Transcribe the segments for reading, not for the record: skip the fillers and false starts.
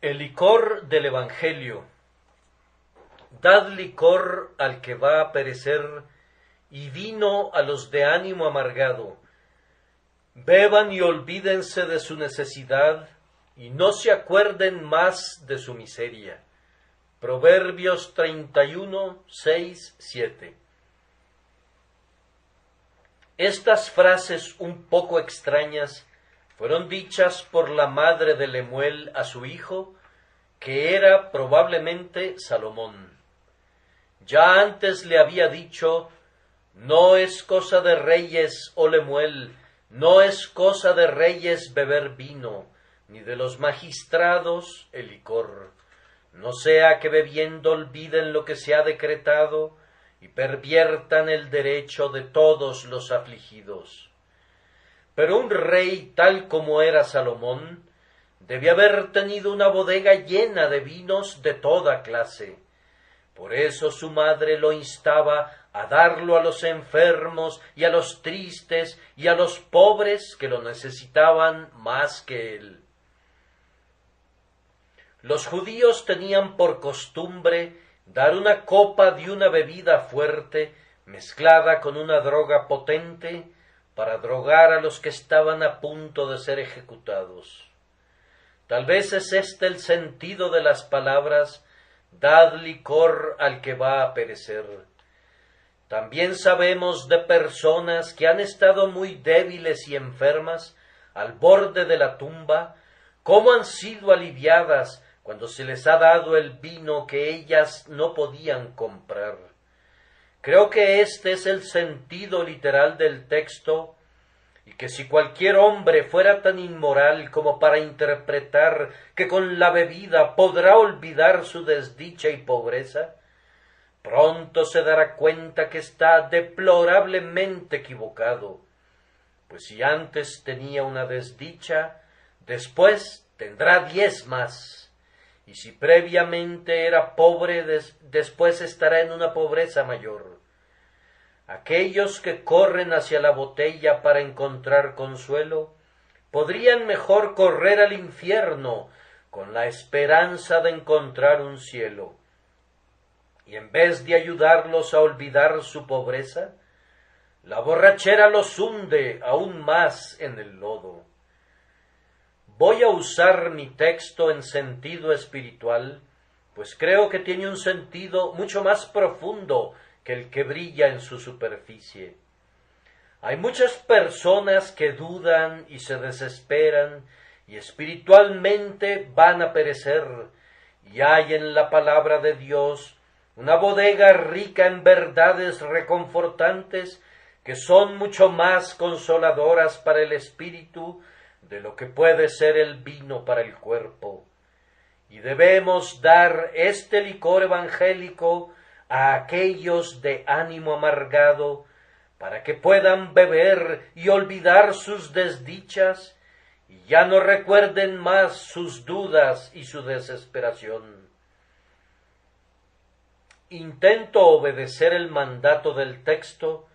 El licor del Evangelio. Dad licor al que va a perecer, y vino a los de ánimo amargado. Beban y olvídense de su necesidad, y no se acuerden más de su miseria. Proverbios 31, 6, 7. Estas frases un poco extrañas fueron dichas por la madre de Lemuel a su hijo, que era probablemente Salomón. Ya antes le había dicho: no es cosa de reyes, oh Lemuel, no es cosa de reyes beber vino, ni de los magistrados el licor. No sea que bebiendo olviden lo que se ha decretado, y perviertan el derecho de todos los afligidos. Pero un rey tal como era Salomón, debía haber tenido una bodega llena de vinos de toda clase. Por eso su madre lo instaba a darlo a los enfermos y a los tristes y a los pobres que lo necesitaban más que él. Los judíos tenían por costumbre dar una copa de una bebida fuerte mezclada con una droga potente para drogar a los que estaban a punto de ser ejecutados. Tal vez es este el sentido de las palabras: dad licor al que va a perecer. También sabemos de personas que han estado muy débiles y enfermas, al borde de la tumba, cómo han sido aliviadas cuando se les ha dado el vino que ellas no podían comprar. Creo que este es el sentido literal del texto, y que si cualquier hombre fuera tan inmoral como para interpretar que con la bebida podrá olvidar su desdicha y pobreza, pronto se dará cuenta que está deplorablemente equivocado, pues si antes tenía una desdicha, después tendrá 10 más. Y si previamente era pobre, después estará en una pobreza mayor. Aquellos que corren hacia la botella para encontrar consuelo, podrían mejor correr al infierno con la esperanza de encontrar un cielo. Y en vez de ayudarlos a olvidar su pobreza, la borrachera los hunde aún más en el lodo. Voy a usar mi texto en sentido espiritual, pues creo que tiene un sentido mucho más profundo que el que brilla en su superficie. Hay muchas personas que dudan y se desesperan y espiritualmente van a perecer, y hay en la palabra de Dios una bodega rica en verdades reconfortantes que son mucho más consoladoras para el espíritu de lo que puede ser el vino para el cuerpo. Y debemos dar este licor evangélico a aquellos de ánimo amargado, para que puedan beber y olvidar sus desdichas, y ya no recuerden más sus dudas y su desesperación. Intento obedecer el mandato del texto,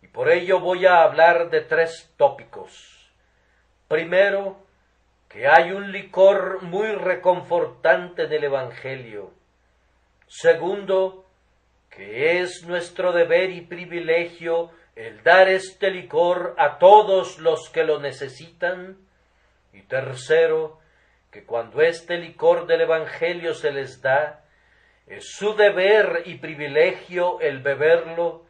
y por ello voy a hablar de 3 tópicos. Primero, que hay un licor muy reconfortante en el Evangelio. Segundo, que es nuestro deber y privilegio el dar este licor a todos los que lo necesitan. Y tercero, que cuando este licor del Evangelio se les da, es su deber y privilegio el beberlo,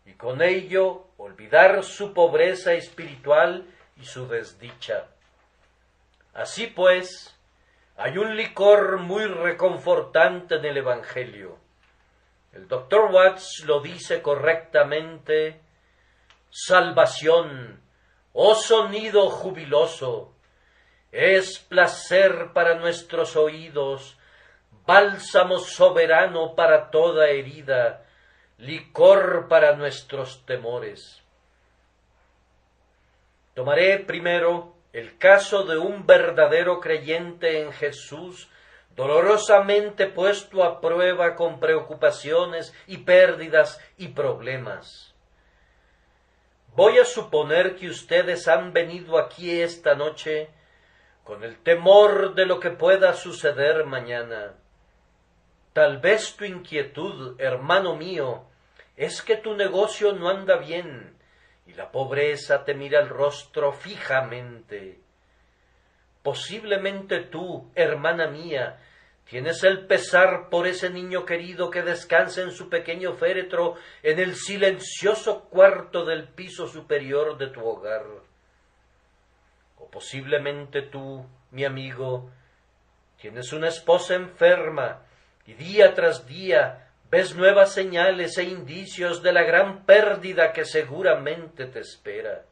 y con ello olvidar su pobreza espiritual y su desdicha. Así pues, hay un licor muy reconfortante en el Evangelio. El Dr. Watts lo dice correctamente: salvación, oh sonido jubiloso, es placer para nuestros oídos, bálsamo soberano para toda herida, licor para nuestros temores. Tomaré primero el caso de un verdadero creyente en Jesús, dolorosamente puesto a prueba con preocupaciones y pérdidas y problemas. Voy a suponer que ustedes han venido aquí esta noche con el temor de lo que pueda suceder mañana. Tal vez tu inquietud, hermano mío, es que tu negocio no anda bien y la pobreza te mira el rostro fijamente. Posiblemente tú, hermana mía, tienes el pesar por ese niño querido que descansa en su pequeño féretro en el silencioso cuarto del piso superior de tu hogar. O posiblemente tú, mi amigo, tienes una esposa enferma y día tras día ves nuevas señales e indicios de la gran pérdida que seguramente te espera.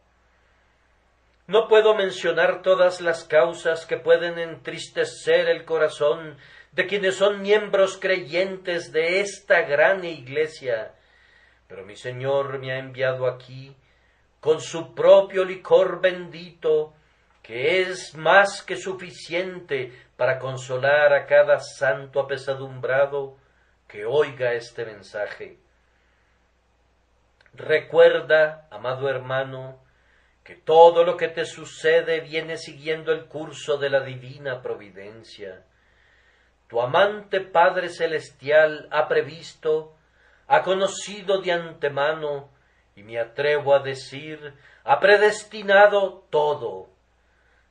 No puedo mencionar todas las causas que pueden entristecer el corazón de quienes son miembros creyentes de esta gran iglesia, pero mi Señor me ha enviado aquí con su propio licor bendito, que es más que suficiente para consolar a cada santo apesadumbrado que oiga este mensaje. Recuerda, amado hermano, que todo lo que te sucede viene siguiendo el curso de la divina providencia. Tu amante Padre Celestial ha previsto, ha conocido de antemano, y me atrevo a decir, ha predestinado todo.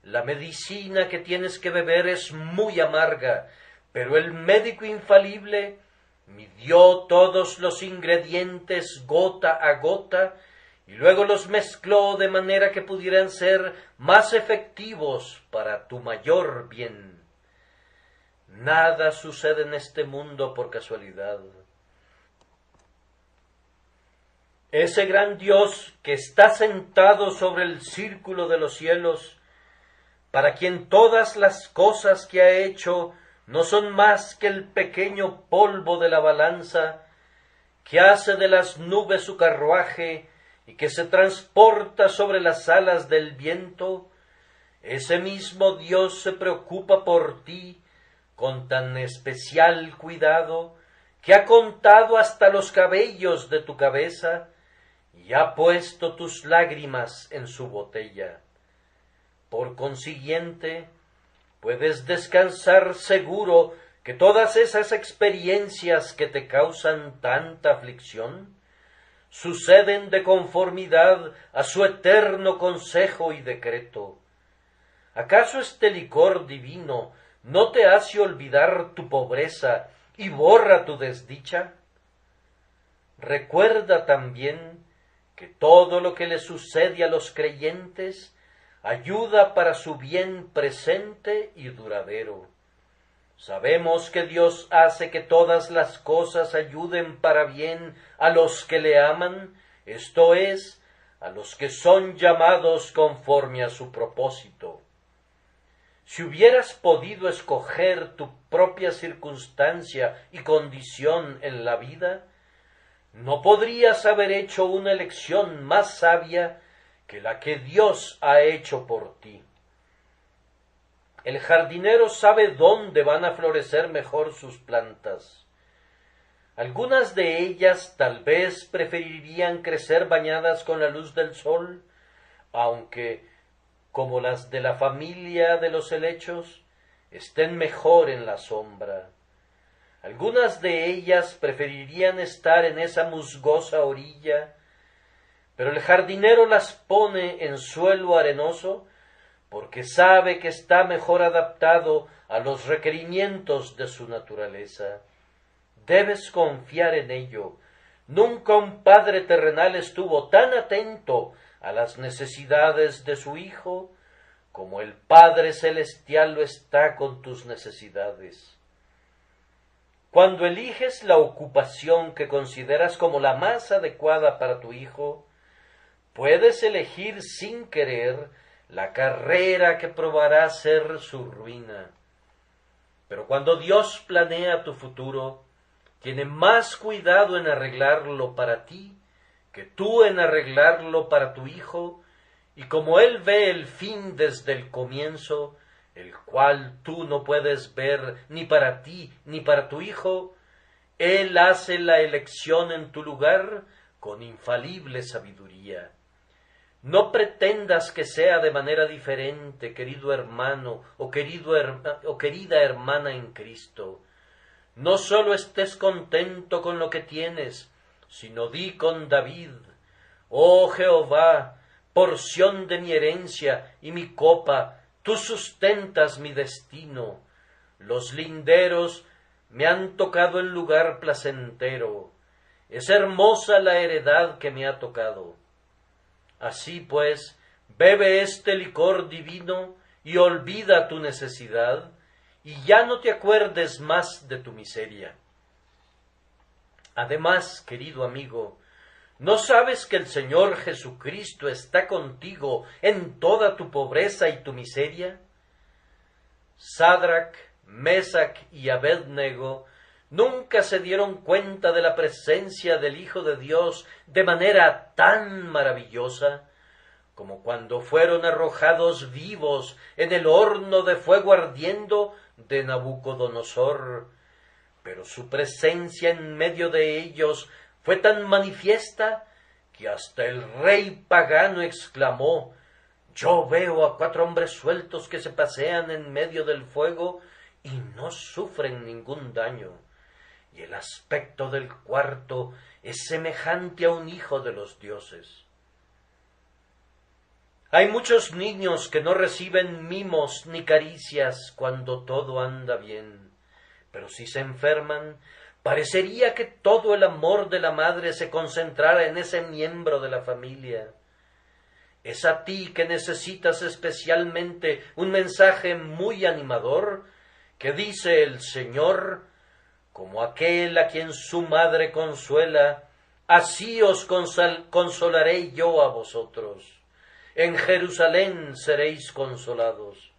La medicina que tienes que beber es muy amarga, pero el médico infalible midió todos los ingredientes gota a gota y luego los mezcló de manera que pudieran ser más efectivos para tu mayor bien. Nada sucede en este mundo por casualidad. Ese gran Dios que está sentado sobre el círculo de los cielos, para quien todas las cosas que ha hecho no son más que el pequeño polvo de la balanza, que hace de las nubes su carruaje y que se transporta sobre las alas del viento, ese mismo Dios se preocupa por ti con tan especial cuidado que ha contado hasta los cabellos de tu cabeza y ha puesto tus lágrimas en su botella. Por consiguiente, puedes descansar seguro que todas esas experiencias que te causan tanta aflicción suceden de conformidad a su eterno consejo y decreto. ¿Acaso este licor divino no te hace olvidar tu pobreza y borra tu desdicha? Recuerda también que todo lo que le sucede a los creyentes ayuda para su bien presente y duradero. Sabemos que Dios hace que todas las cosas ayuden para bien a los que le aman, esto es, a los que son llamados conforme a su propósito. Si hubieras podido escoger tu propia circunstancia y condición en la vida, no podrías haber hecho una elección más sabia que la que Dios ha hecho por ti. El jardinero sabe dónde van a florecer mejor sus plantas. Algunas de ellas tal vez preferirían crecer bañadas con la luz del sol, aunque, como las de la familia de los helechos, estén mejor en la sombra. Algunas de ellas preferirían estar en esa musgosa orilla, pero el jardinero las pone en suelo arenoso porque sabe que está mejor adaptado a los requerimientos de su naturaleza. Debes confiar en ello. Nunca un padre terrenal estuvo tan atento a las necesidades de su hijo como el Padre Celestial lo está con tus necesidades. Cuando eliges la ocupación que consideras como la más adecuada para tu hijo, puedes elegir sin querer la carrera que probará ser su ruina. Pero cuando Dios planea tu futuro, tiene más cuidado en arreglarlo para ti que tú en arreglarlo para tu hijo, y como Él ve el fin desde el comienzo, el cual tú no puedes ver ni para ti ni para tu hijo, Él hace la elección en tu lugar con infalible sabiduría. No pretendas que sea de manera diferente, querido hermano o querida hermana en Cristo. No sólo estés contento con lo que tienes, sino di con David: oh Jehová, porción de mi herencia y mi copa, tú sustentas mi destino. Los linderos me han tocado en lugar placentero. Es hermosa la heredad que me ha tocado. Así pues, bebe este licor divino y olvida tu necesidad, y ya no te acuerdes más de tu miseria. Además, querido amigo, ¿no sabes que el Señor Jesucristo está contigo en toda tu pobreza y tu miseria? Sadrac, Mesac y Abednego nunca se dieron cuenta de la presencia del Hijo de Dios de manera tan maravillosa como cuando fueron arrojados vivos en el horno de fuego ardiendo de Nabucodonosor. Pero su presencia en medio de ellos fue tan manifiesta que hasta el rey pagano exclamó: yo veo a 4 hombres sueltos que se pasean en medio del fuego y no sufren ningún daño, y el aspecto del cuarto es semejante a un hijo de los dioses. Hay muchos niños que no reciben mimos ni caricias cuando todo anda bien, pero si se enferman, parecería que todo el amor de la madre se concentrara en ese miembro de la familia. Es a ti que necesitas especialmente un mensaje muy animador que dice el Señor: como aquel a quien su madre consuela, así os consolaré yo a vosotros. En Jerusalén seréis consolados.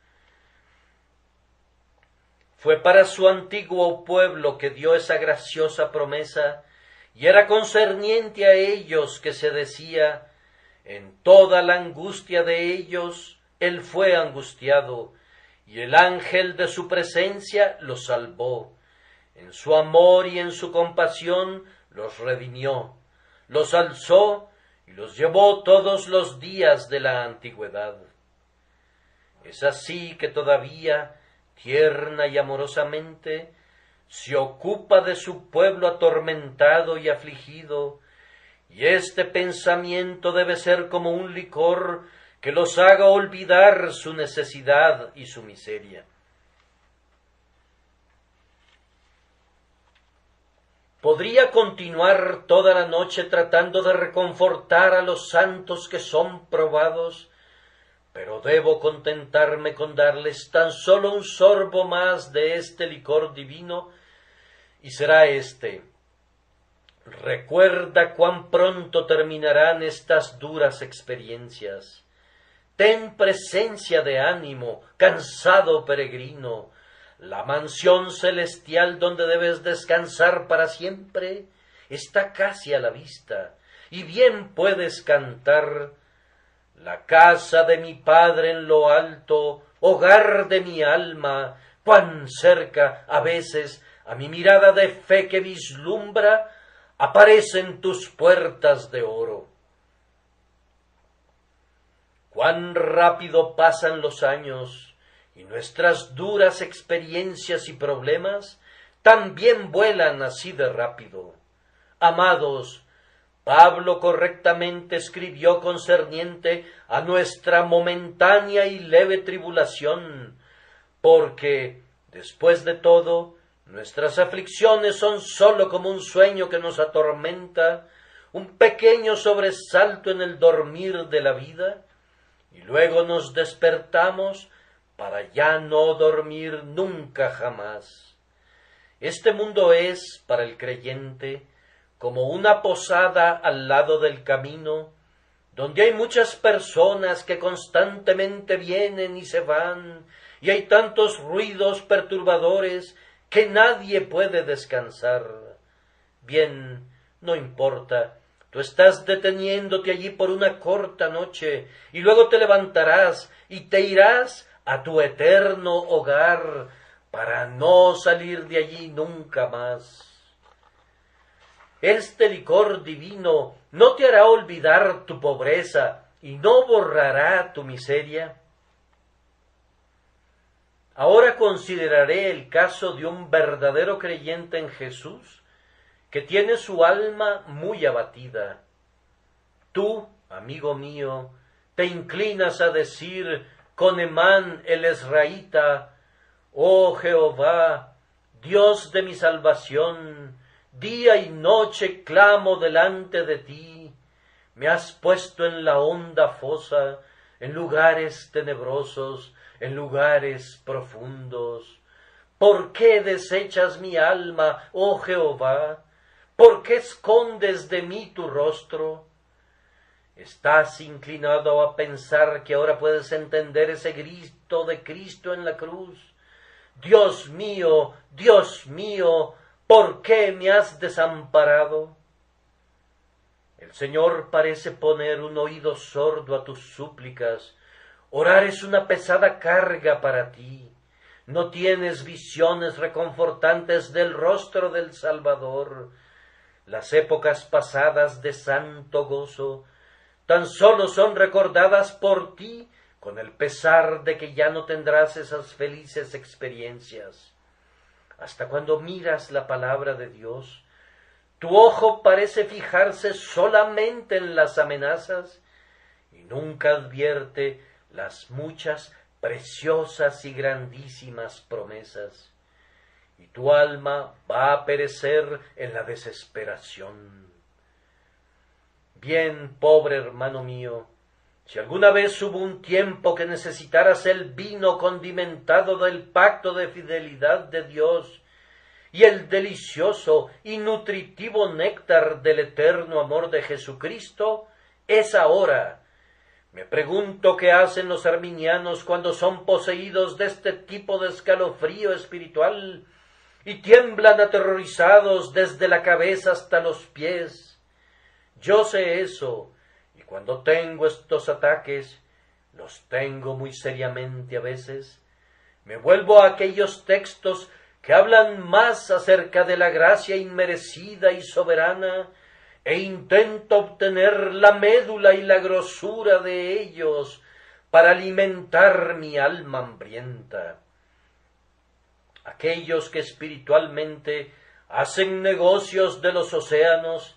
Fue para su antiguo pueblo que dio esa graciosa promesa, y era concerniente a ellos que se decía: en toda la angustia de ellos, él fue angustiado, y el ángel de su presencia los salvó. En su amor y en su compasión los redimió, los alzó y los llevó todos los días de la antigüedad. Es así que todavía, tierna y amorosamente, se ocupa de su pueblo atormentado y afligido, y este pensamiento debe ser como un licor que los haga olvidar su necesidad y su miseria. Podría continuar toda la noche tratando de reconfortar a los santos que son probados, pero debo contentarme con darles tan solo un sorbo más de este licor divino, y será este: recuerda cuán pronto terminarán estas duras experiencias. Ten presencia de ánimo, cansado peregrino. La mansión celestial donde debes descansar para siempre está casi a la vista, y bien puedes cantar: la casa de mi Padre en lo alto, hogar de mi alma, cuán cerca a veces a mi mirada de fe que vislumbra aparecen tus puertas de oro. Cuán rápido pasan los años, y nuestras duras experiencias y problemas también vuelan así de rápido. Amados, Pablo correctamente escribió concerniente a nuestra momentánea y leve tribulación, porque, después de todo, nuestras aflicciones son sólo como un sueño que nos atormenta, un pequeño sobresalto en el dormir de la vida, y luego nos despertamos para ya no dormir nunca jamás. Este mundo es, para el creyente, como una posada al lado del camino, donde hay muchas personas que constantemente vienen y se van, y hay tantos ruidos perturbadores que nadie puede descansar. Bien, no importa, tú estás deteniéndote allí por una corta noche, y luego te levantarás y te irás a tu eterno hogar para no salir de allí nunca más. Este licor divino no te hará olvidar tu pobreza y no borrará tu miseria? Ahora consideraré el caso de un verdadero creyente en Jesús, que tiene su alma muy abatida. Tú, amigo mío, te inclinas a decir con Emán el Ezraíta: oh Jehová, Dios de mi salvación, día y noche clamo delante de ti. Me has puesto en la honda fosa, en lugares tenebrosos, en lugares profundos. ¿Por qué desechas mi alma, oh Jehová? ¿Por qué escondes de mí tu rostro? ¿Estás inclinado a pensar que ahora puedes entender ese grito de Cristo en la cruz? Dios mío, ¿por qué me has desamparado? El Señor parece poner un oído sordo a tus súplicas. Orar es una pesada carga para ti. No tienes visiones reconfortantes del rostro del Salvador. Las épocas pasadas de santo gozo tan solo son recordadas por ti con el pesar de que ya no tendrás esas felices experiencias. Hasta cuando miras la palabra de Dios, tu ojo parece fijarse solamente en las amenazas y nunca advierte las muchas preciosas y grandísimas promesas, y tu alma va a perecer en la desesperación. Bien, pobre hermano mío, si alguna vez hubo un tiempo que necesitaras el vino condimentado del pacto de fidelidad de Dios y el delicioso y nutritivo néctar del eterno amor de Jesucristo, es ahora. Me pregunto qué hacen los arminianos cuando son poseídos de este tipo de escalofrío espiritual y tiemblan aterrorizados desde la cabeza hasta los pies. Yo sé eso, y cuando tengo estos ataques, los tengo muy seriamente a veces, me vuelvo a aquellos textos que hablan más acerca de la gracia inmerecida y soberana, e intento obtener la médula y la grosura de ellos para alimentar mi alma hambrienta. Aquellos que espiritualmente hacen negocios de los océanos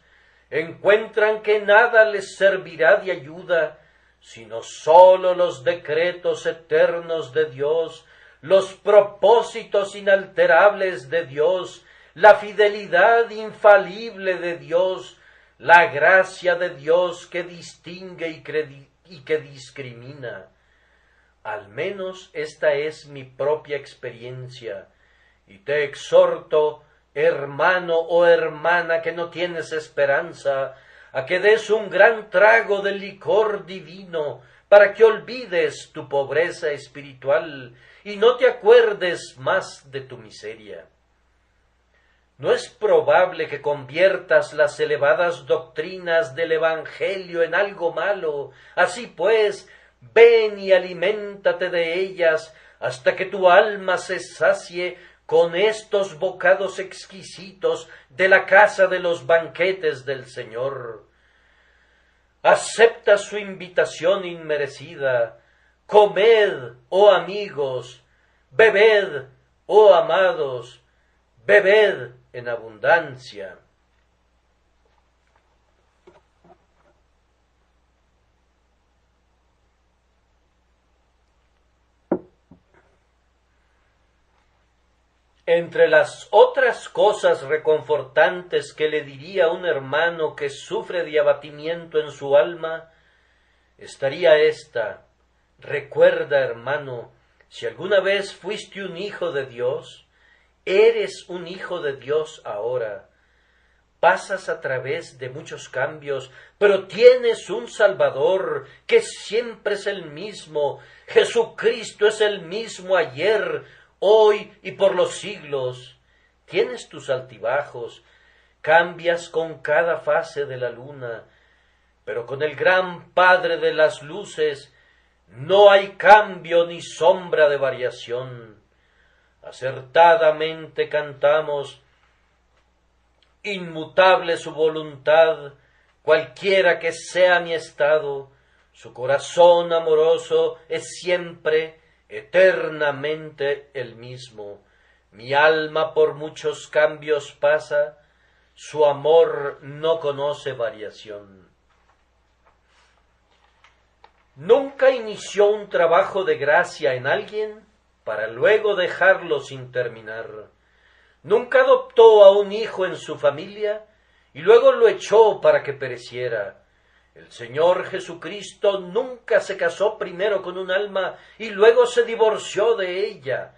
encuentran que nada les servirá de ayuda, sino sólo los decretos eternos de Dios, los propósitos inalterables de Dios, la fidelidad infalible de Dios, la gracia de Dios que distingue y que discrimina. Al menos esta es mi propia experiencia, y te exhorto, hermano o hermana que no tienes esperanza, a que des un gran trago del licor divino para que olvides tu pobreza espiritual y no te acuerdes más de tu miseria. No es probable que conviertas las elevadas doctrinas del Evangelio en algo malo. Así pues, ven y aliméntate de ellas hasta que tu alma se sacie con estos bocados exquisitos de la casa de los banquetes del Señor. Acepta su invitación inmerecida. Comed, oh amigos, bebed, oh amados, bebed en abundancia. Entre las otras cosas reconfortantes que le diría a un hermano que sufre de abatimiento en su alma, estaría esta: recuerda, hermano, si alguna vez fuiste un hijo de Dios, eres un hijo de Dios ahora. Pasas a través de muchos cambios, pero tienes un Salvador que siempre es el mismo. Jesucristo es el mismo ayer, hoy y por los siglos. Tienes tus altibajos, cambias con cada fase de la luna, pero con el gran Padre de las luces no hay cambio ni sombra de variación. Acertadamente cantamos: inmutable su voluntad, cualquiera que sea mi estado, Su corazón amoroso es siempre, eternamente el mismo. Mi alma por muchos cambios pasa, su amor no conoce variación. Nunca inició un trabajo de gracia en alguien para luego dejarlo sin terminar. Nunca adoptó a un hijo en su familia y luego lo echó para que pereciera. El Señor Jesucristo nunca se casó primero con un alma y luego se divorció de ella,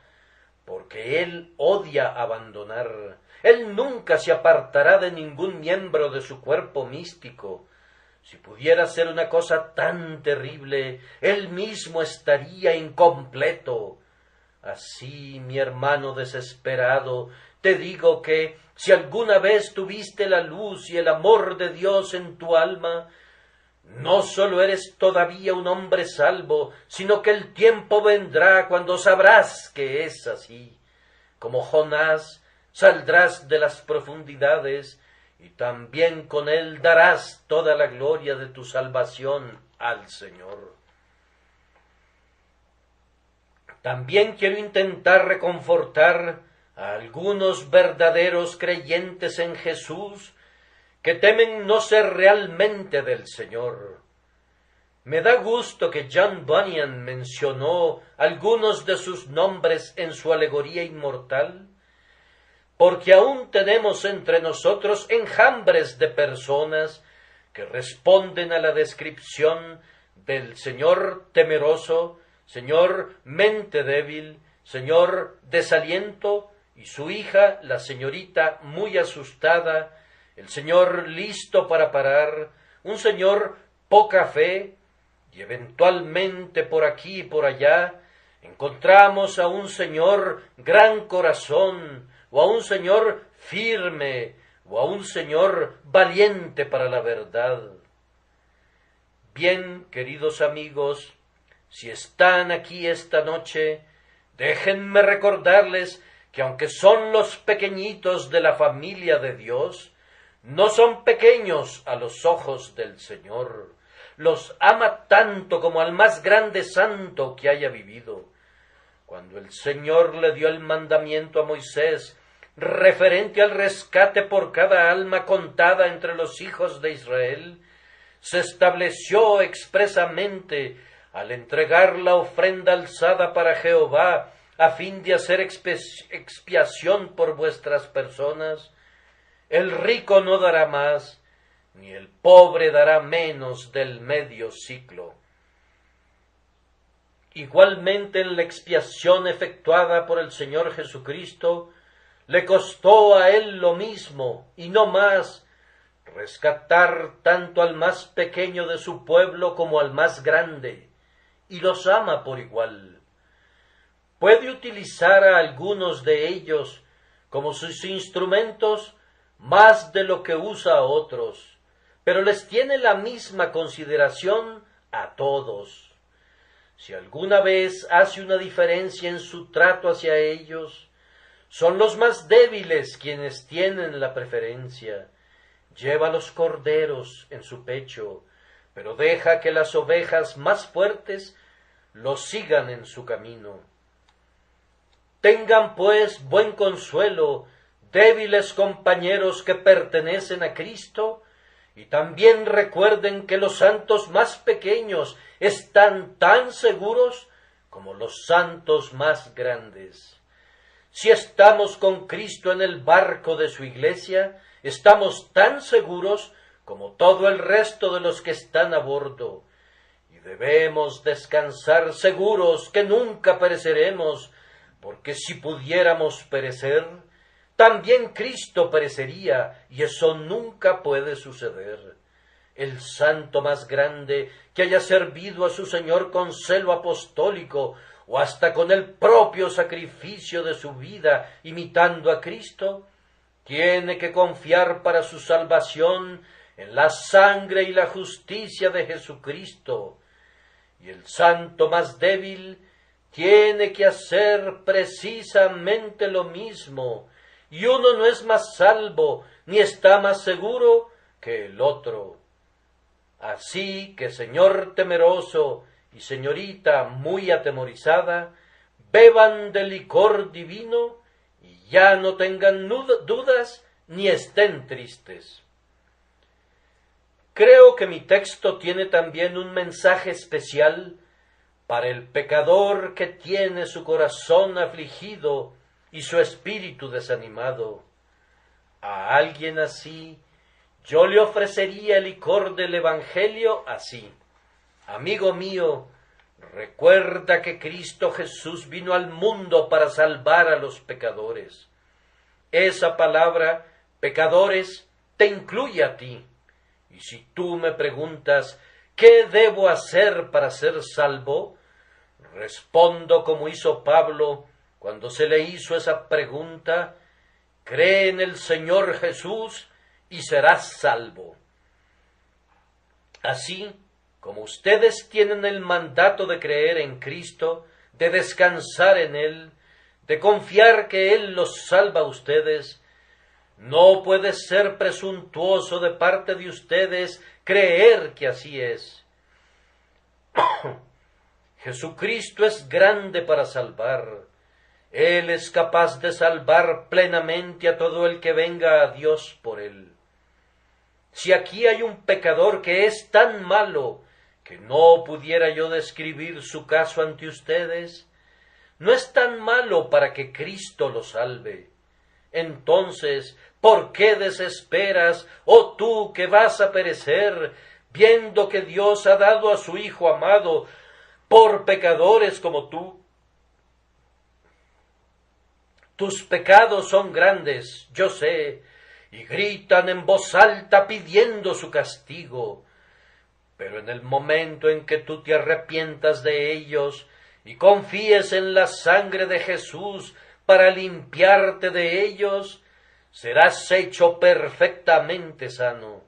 porque Él odia abandonar. Él nunca se apartará de ningún miembro de su cuerpo místico. Si pudiera ser una cosa tan terrible, Él mismo estaría incompleto. Así, mi hermano desesperado, te digo que, si alguna vez tuviste la luz y el amor de Dios en tu alma, no sólo eres todavía un hombre salvo, sino que el tiempo vendrá cuando sabrás que es así. Como Jonás, saldrás de las profundidades, y también con él darás toda la gloria de tu salvación al Señor. También quiero intentar reconfortar a algunos verdaderos creyentes en Jesús que temen no ser realmente del Señor. Me da gusto que John Bunyan mencionó algunos de sus nombres en su alegoría inmortal, porque aún tenemos entre nosotros enjambres de personas que responden a la descripción del Señor temeroso, Señor mente débil, Señor desaliento, y su hija, la señorita muy asustada, el Señor listo para parar, un Señor poca fe, y eventualmente por aquí y por allá encontramos a un Señor gran corazón, o a un Señor firme, o a un Señor valiente para la verdad. Bien, queridos amigos, si están aquí esta noche, déjenme recordarles que aunque son los pequeñitos de la familia de Dios, no son pequeños a los ojos del Señor. Los ama tanto como al más grande santo que haya vivido. Cuando el Señor le dio el mandamiento a Moisés referente al rescate por cada alma contada entre los hijos de Israel, se estableció expresamente, al entregar la ofrenda alzada para Jehová, a fin de hacer expiación por vuestras personas, el rico no dará más, ni el pobre dará menos del medio siclo. Igualmente en la expiación efectuada por el Señor Jesucristo, le costó a él lo mismo, y no más, rescatar tanto al más pequeño de su pueblo como al más grande, y los ama por igual. Puede utilizar a algunos de ellos como sus instrumentos más de lo que usa a otros, pero les tiene la misma consideración a todos. Si alguna vez hace una diferencia en su trato hacia ellos, son los más débiles quienes tienen la preferencia. Lleva los corderos en su pecho, pero deja que las ovejas más fuertes los sigan en su camino. Tengan pues buen consuelo, débiles compañeros que pertenecen a Cristo, y también recuerden que los santos más pequeños están tan seguros como los santos más grandes. Si estamos con Cristo en el barco de su iglesia, estamos tan seguros como todo el resto de los que están a bordo, y debemos descansar seguros que nunca pereceremos, porque si pudiéramos perecer, también Cristo perecería, y eso nunca puede suceder. El santo más grande que haya servido a su Señor con celo apostólico, o hasta con el propio sacrificio de su vida, imitando a Cristo, tiene que confiar para su salvación en la sangre y la justicia de Jesucristo, y el santo más débil tiene que hacer precisamente lo mismo, y uno no es más salvo ni está más seguro que el otro. Así que, señor temeroso y señorita muy atemorizada, beban del licor divino y ya no tengan dudas ni estén tristes. Creo que mi texto tiene también un mensaje especial para el pecador que tiene su corazón afligido y su espíritu desanimado. A alguien así yo le ofrecería el licor del Evangelio así: amigo mío, recuerda que Cristo Jesús vino al mundo para salvar a los pecadores. Esa palabra, pecadores, te incluye a ti. Y si tú me preguntas, ¿qué debo hacer para ser salvo?, respondo como hizo Pablo cuando se le hizo esa pregunta: cree en el Señor Jesús y serás salvo. Así como ustedes tienen el mandato de creer en Cristo, de descansar en Él, de confiar que Él los salva a ustedes, no puede ser presuntuoso de parte de ustedes creer que así es. Jesucristo es grande para salvar. Él es capaz de salvar plenamente a todo el que venga a Dios por Él. Si aquí hay un pecador que es tan malo que no pudiera yo describir su caso ante ustedes, no es tan malo para que Cristo lo salve. Entonces, ¿por qué desesperas, oh tú que vas a perecer, viendo que Dios ha dado a su Hijo amado por pecadores como tú? Tus pecados son grandes, yo sé, y gritan en voz alta pidiendo su castigo. Pero en el momento en que tú te arrepientas de ellos y confíes en la sangre de Jesús para limpiarte de ellos, serás hecho perfectamente sano.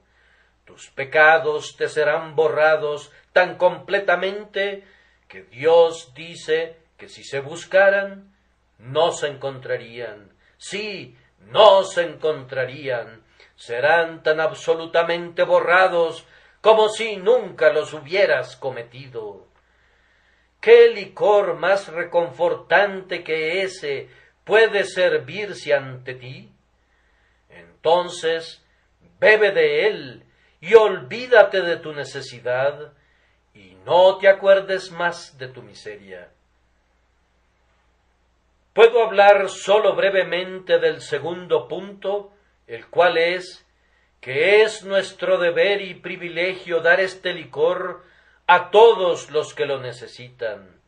Tus pecados te serán borrados tan completamente que Dios dice que si se buscaran, no se encontrarían. Sí, no se encontrarían. Serán tan absolutamente borrados como si nunca los hubieras cometido. ¿Qué licor más reconfortante que ese puede servirse ante ti? Entonces, bebe de él y olvídate de tu necesidad y no te acuerdes más de tu miseria. Puedo hablar solo brevemente del segundo punto, el cual es que es nuestro deber y privilegio dar este licor a todos los que lo necesitan.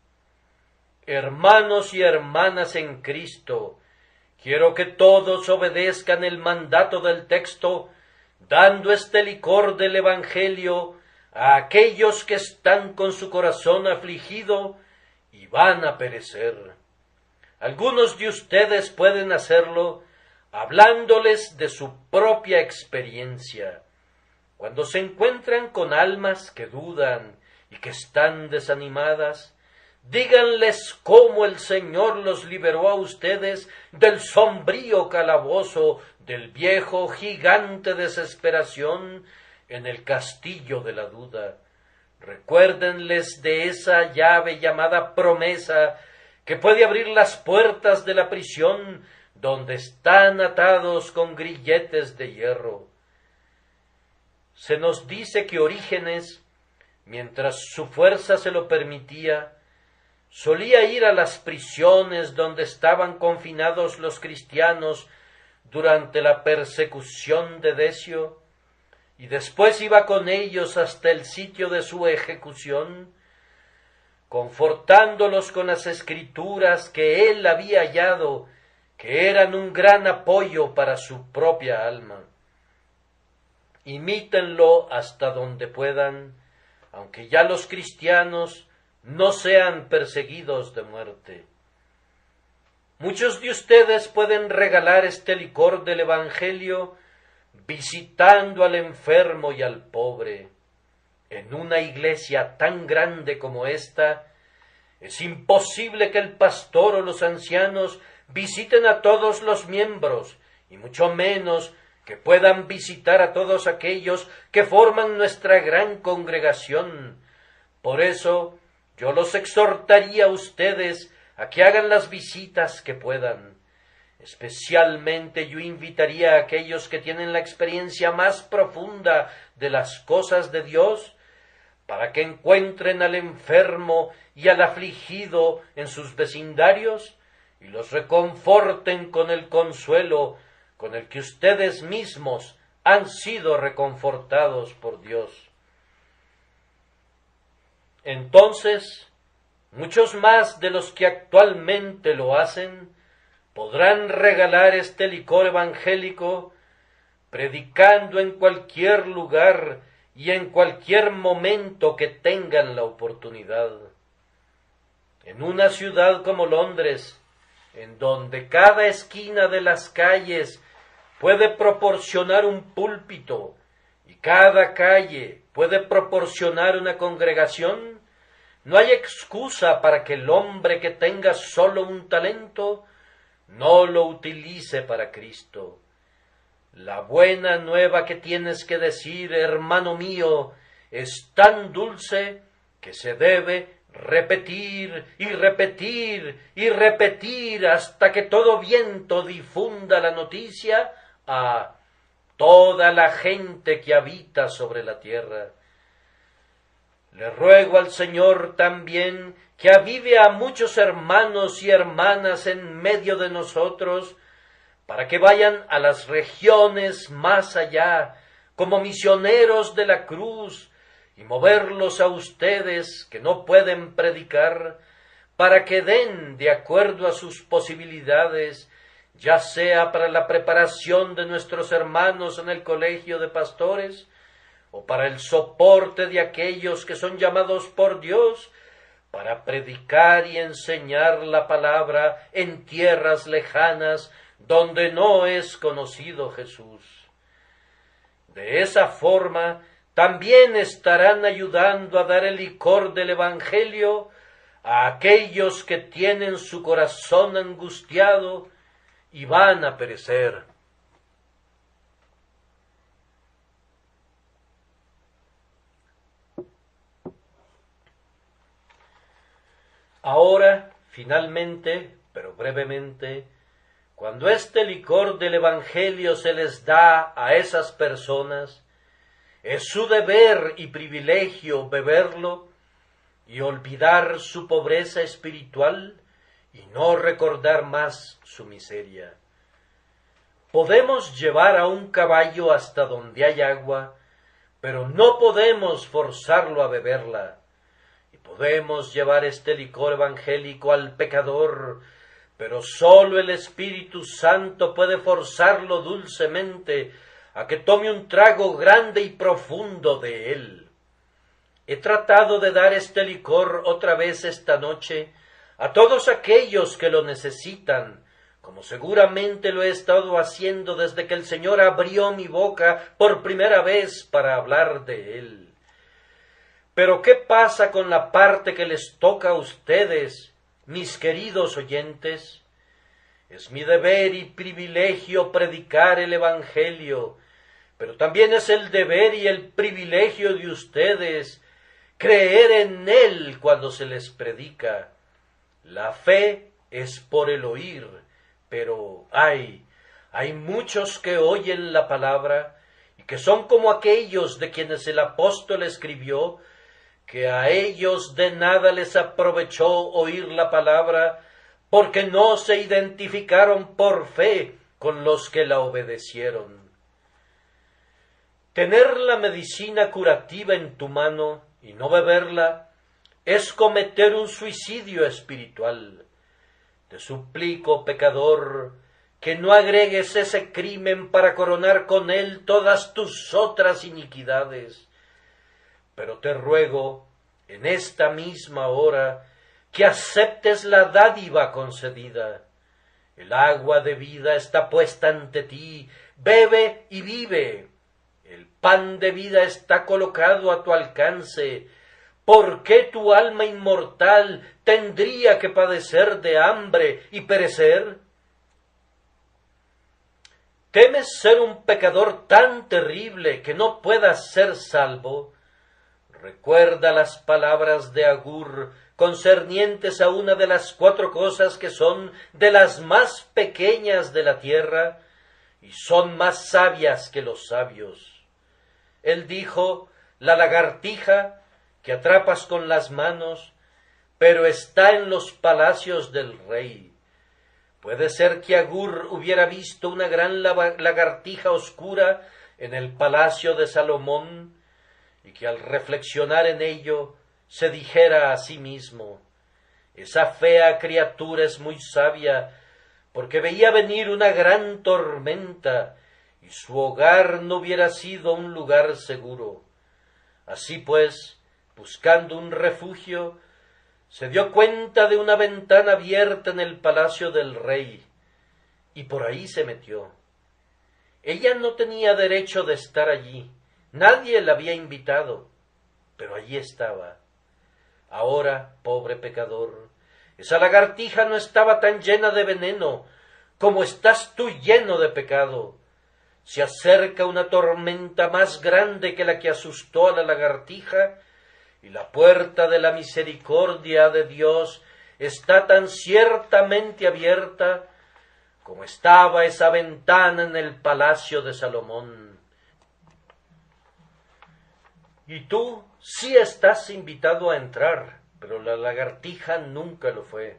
Hermanos y hermanas en Cristo, quiero que todos obedezcan el mandato del texto, dando este licor del Evangelio a aquellos que están con su corazón afligido y van a perecer. Algunos de ustedes pueden hacerlo hablándoles de su propia experiencia. Cuando se encuentran con almas que dudan y que están desanimadas, díganles cómo el Señor los liberó a ustedes del sombrío calabozo del viejo gigante desesperación en el castillo de la duda. Recuérdenles de esa llave llamada promesa que puede abrir las puertas de la prisión donde están atados con grilletes de hierro. Se nos dice que Orígenes, mientras su fuerza se lo permitía, solía ir a las prisiones donde estaban confinados los cristianos durante la persecución de Decio, y después iba con ellos hasta el sitio de su ejecución, confortándolos con las escrituras que él había hallado, que eran un gran apoyo para su propia alma. Imítenlo hasta donde puedan, aunque ya los cristianos no sean perseguidos de muerte. Muchos de ustedes pueden regalar este licor del Evangelio visitando al enfermo y al pobre. En una iglesia tan grande como esta, es imposible que el pastor o los ancianos visiten a todos los miembros, y mucho menos que puedan visitar a todos aquellos que forman nuestra gran congregación. Por eso, yo los exhortaría a ustedes a que hagan las visitas que puedan. Especialmente yo invitaría a aquellos que tienen la experiencia más profunda de las cosas de Dios, para que encuentren al enfermo y al afligido en sus vecindarios y los reconforten con el consuelo con el que ustedes mismos han sido reconfortados por Dios. Entonces, muchos más de los que actualmente lo hacen podrán regalar este licor evangélico, predicando en cualquier lugar y en cualquier momento que tengan la oportunidad. En una ciudad como Londres, en donde cada esquina de las calles puede proporcionar un púlpito y cada calle puede proporcionar una congregación, no hay excusa para que el hombre que tenga solo un talento no lo utilice para Cristo. La buena nueva que tienes que decir, hermano mío, es tan dulce que se debe repetir y repetir y repetir hasta que todo viento difunda la noticia a toda la gente que habita sobre la tierra. Le ruego al Señor también que avive a muchos hermanos y hermanas en medio de nosotros, para que vayan a las regiones más allá, como misioneros de la cruz, y moverlos a ustedes que no pueden predicar, para que den de acuerdo a sus posibilidades, ya sea para la preparación de nuestros hermanos en el colegio de pastores, o para el soporte de aquellos que son llamados por Dios para predicar y enseñar la palabra en tierras lejanas donde no es conocido Jesús. De esa forma también estarán ayudando a dar el licor del Evangelio a aquellos que tienen su corazón angustiado y van a perecer. Ahora, finalmente, pero brevemente, cuando este licor del Evangelio se les da a esas personas, es su deber y privilegio beberlo y olvidar su pobreza espiritual y no recordar más su miseria. Podemos llevar a un caballo hasta donde hay agua, pero no podemos forzarlo a beberla. Podemos llevar este licor evangélico al pecador, pero sólo el Espíritu Santo puede forzarlo dulcemente a que tome un trago grande y profundo de él. He tratado de dar este licor otra vez esta noche a todos aquellos que lo necesitan, como seguramente lo he estado haciendo desde que el Señor abrió mi boca por primera vez para hablar de él. Pero ¿qué pasa con la parte que les toca a ustedes, mis queridos oyentes? Es mi deber y privilegio predicar el Evangelio, pero también es el deber y el privilegio de ustedes creer en él cuando se les predica. La fe es por el oír, pero hay muchos que oyen la palabra y que son como aquellos de quienes el apóstol escribió, que a ellos de nada les aprovechó oír la palabra, porque no se identificaron por fe con los que la obedecieron. Tener la medicina curativa en tu mano y no beberla es cometer un suicidio espiritual. Te suplico, pecador, que no agregues ese crimen para coronar con él todas tus otras iniquidades. Pero te ruego, en esta misma hora, que aceptes la dádiva concedida. El agua de vida está puesta ante ti, bebe y vive. El pan de vida está colocado a tu alcance. ¿Por qué tu alma inmortal tendría que padecer de hambre y perecer? ¿Temes ser un pecador tan terrible que no puedas ser salvo? Recuerda las palabras de Agur concernientes a una de las 4 cosas que son de las más pequeñas de la tierra y son más sabias que los sabios. Él dijo, la lagartija que atrapas con las manos, pero está en los palacios del rey. Puede ser que Agur hubiera visto una gran lagartija oscura en el palacio de Salomón, y que al reflexionar en ello se dijera a sí mismo, esa fea criatura es muy sabia, porque veía venir una gran tormenta, y su hogar no hubiera sido un lugar seguro. Así pues, buscando un refugio, se dio cuenta de una ventana abierta en el palacio del rey, y por ahí se metió. Ella no tenía derecho de estar allí, nadie la había invitado, pero allí estaba. Ahora, pobre pecador, esa lagartija no estaba tan llena de veneno como estás tú lleno de pecado. Se acerca una tormenta más grande que la que asustó a la lagartija, y la puerta de la misericordia de Dios está tan ciertamente abierta como estaba esa ventana en el palacio de Salomón. Y tú sí estás invitado a entrar, pero la lagartija nunca lo fue.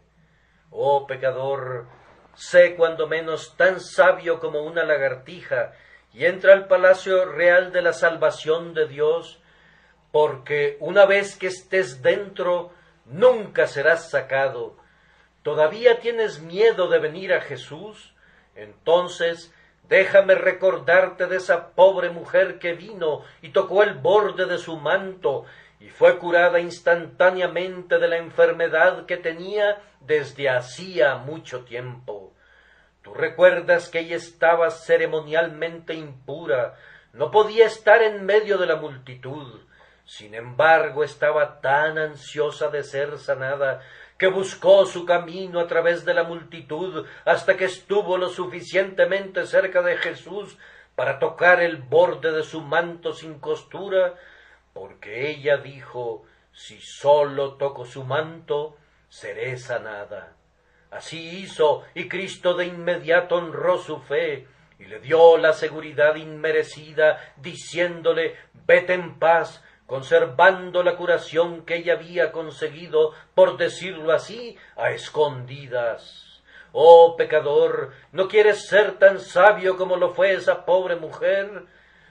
Oh pecador, sé cuando menos tan sabio como una lagartija, y entra al palacio real de la salvación de Dios, porque una vez que estés dentro, nunca serás sacado. ¿Todavía tienes miedo de venir a Jesús? Entonces, déjame recordarte de esa pobre mujer que vino y tocó el borde de su manto, y fue curada instantáneamente de la enfermedad que tenía desde hacía mucho tiempo. Tú recuerdas que ella estaba ceremonialmente impura, no podía estar en medio de la multitud. Sin embargo, estaba tan ansiosa de ser sanada que buscó su camino a través de la multitud hasta que estuvo lo suficientemente cerca de Jesús para tocar el borde de su manto sin costura, porque ella dijo, si sólo toco su manto, seré sanada. Así hizo, y Cristo de inmediato honró su fe, y le dio la seguridad inmerecida, diciéndole, vete en paz, conservando la curación que ella había conseguido, por decirlo así, a escondidas. Oh pecador, ¿no quieres ser tan sabio como lo fue esa pobre mujer?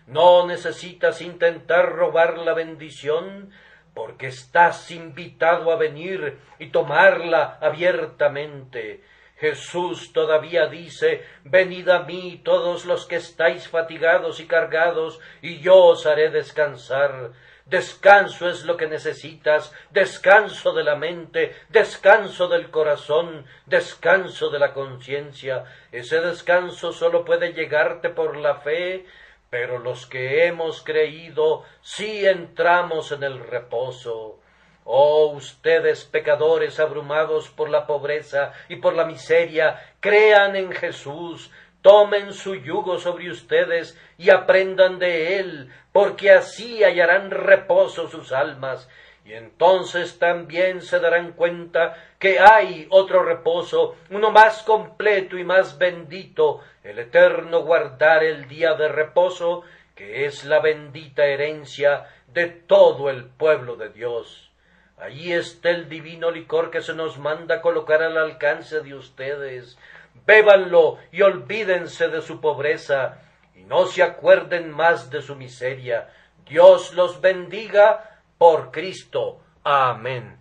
No necesitas intentar robar la bendición, porque estás invitado a venir y tomarla abiertamente. Jesús todavía dice, venid a mí todos los que estáis fatigados y cargados, y yo os haré descansar. Descanso es lo que necesitas, descanso de la mente, descanso del corazón, descanso de la conciencia. Ese descanso solo puede llegarte por la fe, pero los que hemos creído sí entramos en el reposo. Oh, ustedes pecadores abrumados por la pobreza y por la miseria, crean en Jesús, tomen su yugo sobre ustedes y aprendan de él, porque así hallarán reposo sus almas, y entonces también se darán cuenta que hay otro reposo, uno más completo y más bendito, el eterno guardar el día de reposo, que es la bendita herencia de todo el pueblo de Dios. Allí está el divino licor que se nos manda colocar al alcance de ustedes. Bébanlo y olvídense de su pobreza, y no se acuerden más de su miseria. Dios los bendiga por Cristo. Amén.